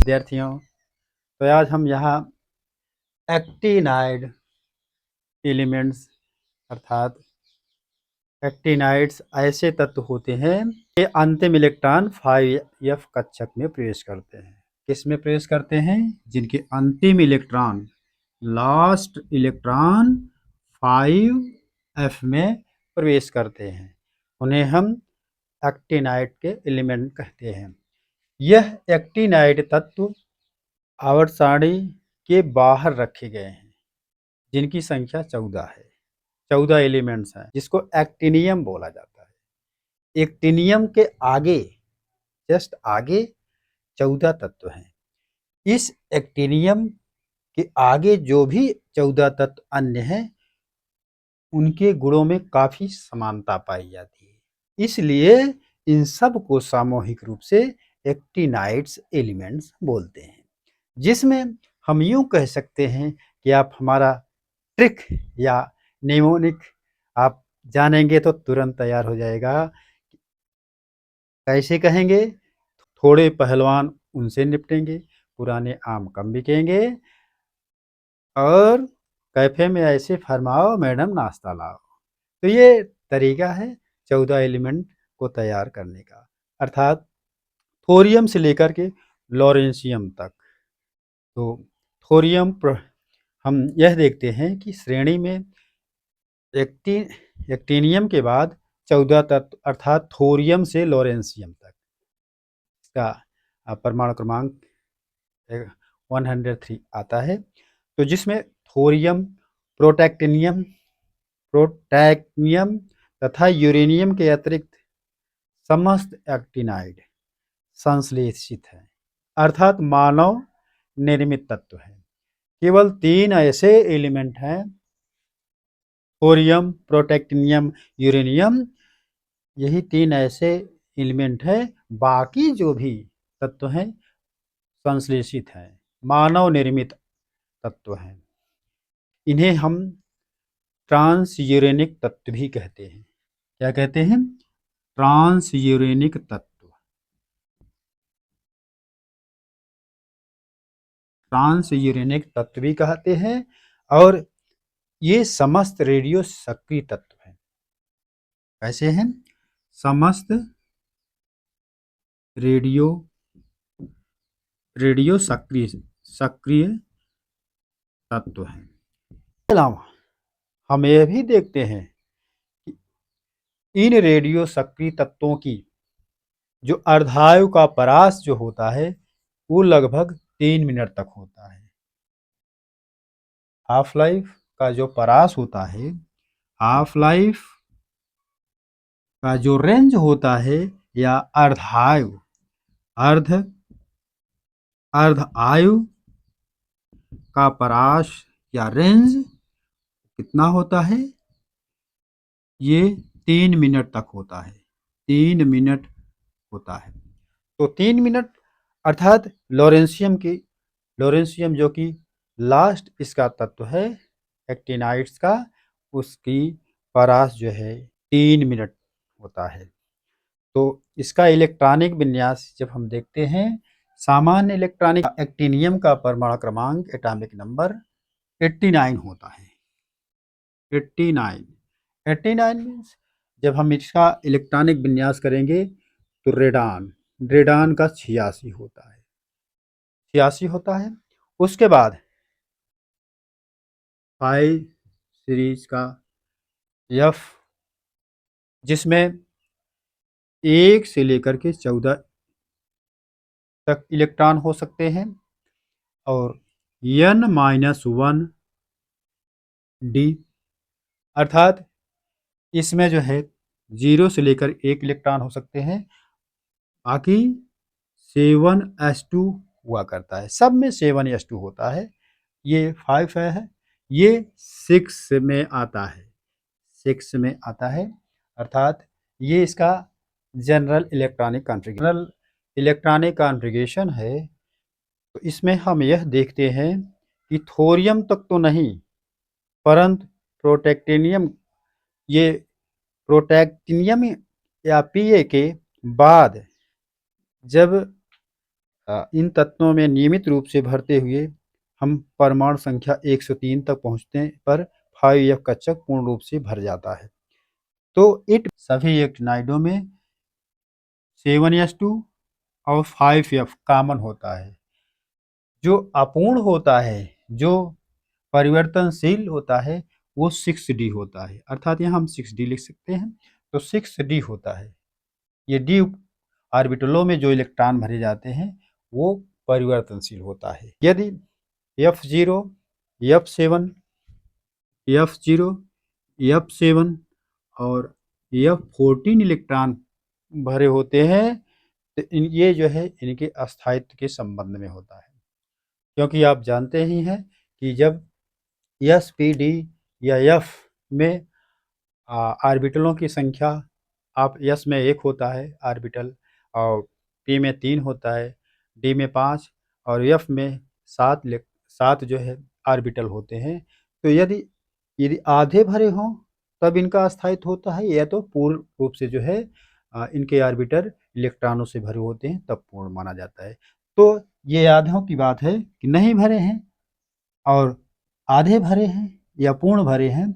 विद्यार्थियों, तो आज हम यहाँ एक्टिनाइड एलिमेंट्स अर्थात एक्टिनाइड्स ऐसे तत्व होते हैं ये अंतिम इलेक्ट्रॉन 5f कक्षक में प्रवेश करते हैं। किस में प्रवेश करते हैं? जिनके अंतिम इलेक्ट्रॉन लास्ट इलेक्ट्रॉन 5f में प्रवेश करते हैं, उन्हें हम एक्टिनाइड के एलिमेंट कहते हैं। यह एक्टिनाइड तत्व आवर्त सारणी के बाहर रखे गए हैं, जिनकी संख्या 14 है। 14 एलिमेंट्स हैं, जिसको एक्टिनियम बोला जाता है। एक्टिनियम के आगे, जस्ट आगे 14 तत्व हैं। इस एक्टिनियम के आगे जो भी 14 तत्व अन्य हैं, उनके गुणों में काफी समानता पाई जाती है। इसलिए इन सब को सामूहिक रूप से एक्टिनाइड्स एलिमेंट्स बोलते हैं, जिसमें हम यूं कह सकते हैं कि आप हमारा ट्रिक या निमोनिक आप जानेंगे तो तुरंत तैयार हो जाएगा। कैसे कहेंगे? थोड़े पहलवान उनसे निपटेंगे, पुराने आम कम बिकेंगे, और कैफे में ऐसे फरमाओ मैडम नाश्ता लाओ। तो ये तरीका है 14 एलिमेंट को तैयार करने का, अर्थात थोरियम से लेकर के लॉरेंशियम तक। तो थोरियम हम यह देखते हैं कि श्रेणी में एक्टिनियम के बाद 14 तत्व अर्थात थोरियम से लॉरेंशियम तक, इसका परमाणु क्रमांक 103 आता है। तो जिसमें थोरियम, प्रोटैक्टिनियम तथा यूरेनियम के अतिरिक्त समस्त एक्टिनाइड संश्लेषित है, अर्थात मानव निर्मित तत्व है। केवल 3 ऐसे एलिमेंट हैं, थोरियम, प्रोटैक्टिनियम, यूरेनियम, यही 3 ऐसे एलिमेंट हैं। बाकी जो भी तत्व हैं संश्लेषित हैं, मानव निर्मित तत्व हैं। इन्हें हम ट्रांसयूरेनिक तत्व भी कहते हैं। क्या कहते हैं? ट्रांसयूरेनिक तत्व। ट्रांसयूरेनिक तत्व भी कहते हैं, और ये समस्त रेडियो सक्रिय तत्व हैं। कैसे हैं? समस्त रेडियो सक्रिय तत्व हैं। इसके अलावा हम यह भी देखते हैं कि इन रेडियो सक्रिय तत्वों की जो अर्धायु का परास जो होता है वो लगभग 3 मिनट तक होता है। हाफ लाइफ का जो परास होता है, हाफ लाइफ का जो रेंज होता है, या अर्धायु अर्ध आयु का परास या रेंज कितना होता है? ये 3 मिनट तक होता है। 3 मिनट होता है। तो 3 मिनट अर्थात लॉरेंशियम जो कि लास्ट इसका तत्व है एक्टिनाइड्स का, उसकी परास जो है 3 मिनट होता है। तो इसका इलेक्ट्रॉनिक विन्यास जब हम देखते हैं, सामान्य इलेक्ट्रॉनिक एक्टिनियम का परमाणु क्रमांक एटॉमिक नंबर 89 होता है। 89 मीन्स जब हम इसका इलेक्ट्रॉनिक विन्यास करेंगे तो रेडान का 86 होता है। 86 होता है। उसके बाद 5 सीरीज का F, जिसमें 1 से लेकर के 14 तक इलेक्ट्रॉन हो सकते हैं, और N-1 D, अर्थात इसमें जो है 0 से लेकर 1 इलेक्ट्रॉन हो सकते हैं, बाकी 7s2 हुआ करता है। सब में 7s2 होता है। ये 5 है, ये 6 में आता है। 6 में आता है, अर्थात ये इसका जनरल इलेक्ट्रॉनिक कॉन्फ़िगरेशन है। तो इसमें हम यह देखते हैं कि थोरियम तक तो नहीं, परंतु प्रोटैक्टिनियम या Pa के बाद जब इन तत्वों में नियमित रूप से भरते हुए हम परमाणु संख्या 103 तक पहुंचने पर 5F कक्षक पूर्ण रूप से भर जाता है। तो इट सभी एक्टिनाइडों में 7s2 और 5F कॉमन होता है। जो अपूर्ण होता है, जो परिवर्तनशील होता है, वो 6d होता है, अर्थात यहाँ हम 6d लिख सकते हैं। तो 6d होता है। ये d ऑर्बिटलों में जो इलेक्ट्रॉन भरे जाते हैं वो परिवर्तनशील होता है। यदि F0, F7, F0, F7 और F14 इलेक्ट्रॉन भरे होते हैं तो ये जो है इनके अस्थायित्व के संबंध में होता है, क्योंकि आप जानते ही हैं कि जब sp,d या f में ऑर्बिटलों की संख्या, आप s में 1 होता है ऑर्बिटल, और p में 3 होता है, d में 5 और f में 7 जो है ऑर्बिटल होते हैं। तो यदि यदि आधे भरे हों तब इनका अस्थायित्व होता है, या तो पूर्ण रूप से जो है इनके ऑर्बिटल इलेक्ट्रॉनों से भरे होते हैं तब पूर्ण माना जाता है। तो ये आधों की बात है कि नहीं भरे हैं और आधे भरे हैं या पूर्ण भरे हैं